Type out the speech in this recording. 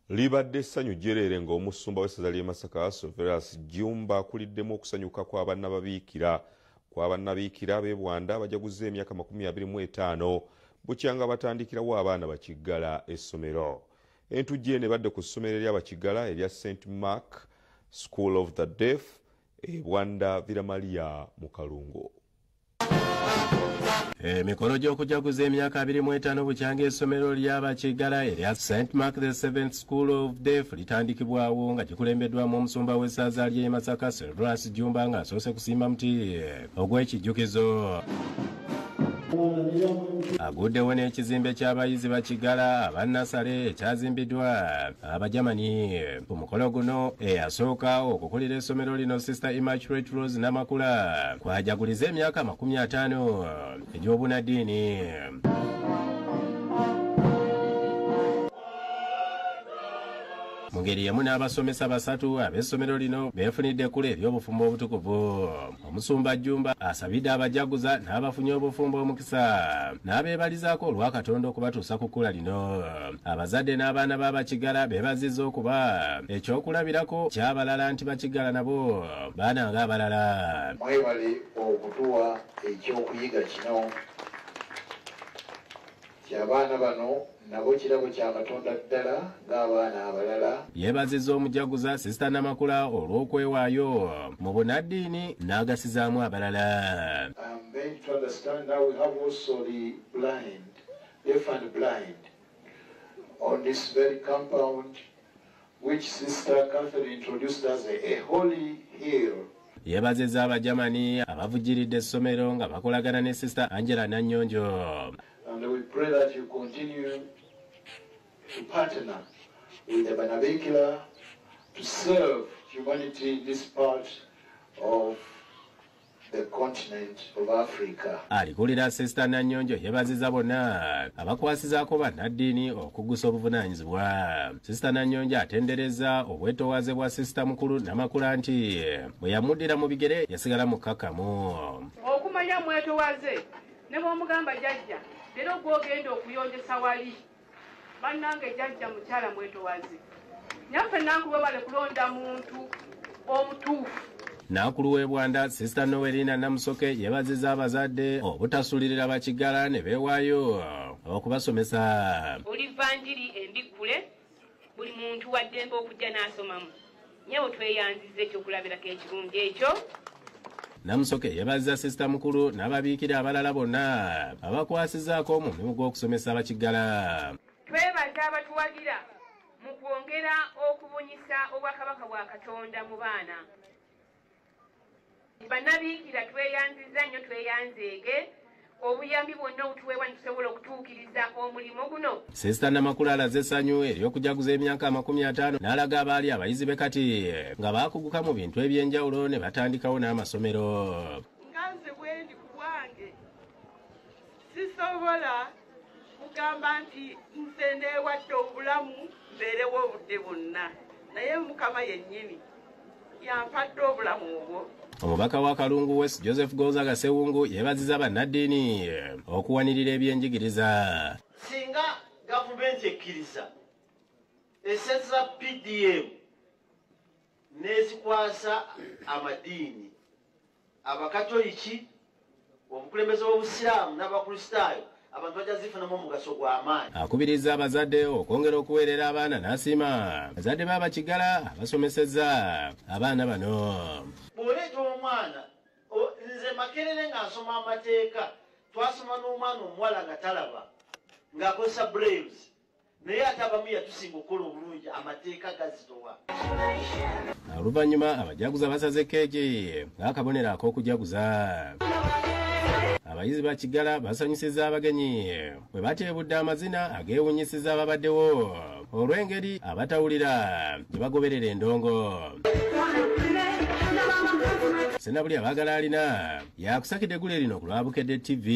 Libadde essanyu jjerere ng'omusumba w'essaza ly'e Masaka BP.JJUMBA akuliddemu okusanyuka kw'abannabiikira b'e Bwanda abajaguzza emyaka 25 bukyanga batandikirawo abaana bakiggala essomero. Entujje eno ebadde ku ssomero ly'abakiggala erya St. Mark School of the Deaf e Bwanda LYA mu Kalungo. Emikolo gy'okujaguza emyaka 25 bukyanga essomero ly'abakiggala erya St. Mark the 7th School of Deaf litandikibwawo nga gikulembeddwamu omusumba w'essaza ly'e Masaka BP.JJUMBA ng'asoose kusimba muti ogw'ekijjukizo. Aguddewo n'ekizimbe ky'abayizi bakiggala abannasale ekyazimbiddwa abajamani. Ku mukolo guno eyasooka okukulira essomero lino Sister Immaculate Rose Namakula kwajaguliza emyaka 50 egy'obunaddiini. Mungeri yemu n'abasomesa basatu ab'essomero lino beefunidde ekkula ery'obufumbo obutukuvu. Omusumba Jjumba asabidde abajaguza n'abafunye obufumbo omukisa n'abeebalizaako olwa Katonda okubatuusa ku kkula lino. Abazadde n'abaana b'abakiggala beebazizza okuba ekyokulabirako ky'abalala nti bakiggala nabo baana ng'abalala. Mwebale okutuwa ekyokuyiga kino ky'abaana bano nabo kirabo kya Katonda ddala ng'abaana abalala. Yeebazizza omujaguza Sister Namakula olw'okwewaayo mu bunaddiini n'agasizaamu abalala. I'm going to understand now we have also the blind, deaf and blind, on this very compound which Sister Catherine introduced as a holy hill. Yeebazizza abajamani abavugiridde essomero nga bakolagana ne Sister Angela Nannyonjo. And we pray that you continue to partner with the BAKIGGALA to serve humanity in this part of the continent of Africa. Alikulira Sister Nannyonjo yeebazizza bonna abakwasizaako bannaddiini okuggusa obuvunaanyizibwa. Sister Nannyonjo atendereza obwetoowaze bwa Sister Mukulu Namakula nti bwe yamuddira mu bigere yasigala mukkakkamu. Okumanya mwetoowaze ne bw'omugamba jjajja leero gw'ogenda okuyonjesa wali bannange jjajja mukyala mwetoowaze nyaffe nankulu bale kulonda muntu omutuufu. Nankulu w'e Bwanda Sister Noelina Namusoke yeebazizza abazadde obutasulirira bakiggala ne beewaayo okubasomesa. Olivanjiri embikkule buli muntu waddembe okujja n'asomamu nyewe tweyanziza ekyokulabirako ekirungi ekyo. Namusoke yeebazizza Sister Mukulu n'ababiikira abalala bonna abakwasizaako mu mulimu gw'okusomesa abakiggala. Twebaza abatuwagira mu kwongera okubunyisa obwakabaka bwa Katonda mu baana. Bannabiikira tweyanziza nnyo tweyanzeege obuyambi bwonna obutuweebwa nitusobola okutuukiriza omulimu guno. Sister Namakula alaze essanyu ery'okujaguza emyaka 50 n'alaga abaali abayizi be kati nga baakuguka mu bintu eby'enjawulo ne batandikawo n'amasomero. Nganze bwendi ku bwange sisobola kugamba nti nze neewadde obulamu mbeerewo obudde bwonna naye Mukama yennyini yampadde obulamu obwo. Omubaka wa Kalungu West Joseph Gonzaga Sewungu yeebazizza bannaddiini okuwanirira ebyenjigiriza. Singa gavumenti ekkiriza eseza PDM n'ezikwasa amadiini abakatoliki obukulembeze bw'obusiraamu n'abakristaayo abantu bajja zifunamu omugaso gw'amaanyi. Akubiriza abazadde okwongera okuweerera abaana n'asiima bazadde b'abakiggala abasomesezza abaana bano. Bw'oleeta omwana nze Makerere ng'asoma amateeka twasoma n'omwana omuwala nga talaba ng'akozesa braves naye ate abamu yatusinga okukola obulungi amateeka gazitowa. Oluvannyuma abajaguza basaze keeki ng'akabonero ak'okujaguza. Abayizi bakiggala basanyusizza abagenyi bwe bateebudde amazina ageewunyisiza ababaddewo olw'engeri abatawulira gye bagoberera endongo. Senabuli abaagala alina yakusakidde eggule lino ku lwa Bukedde TV.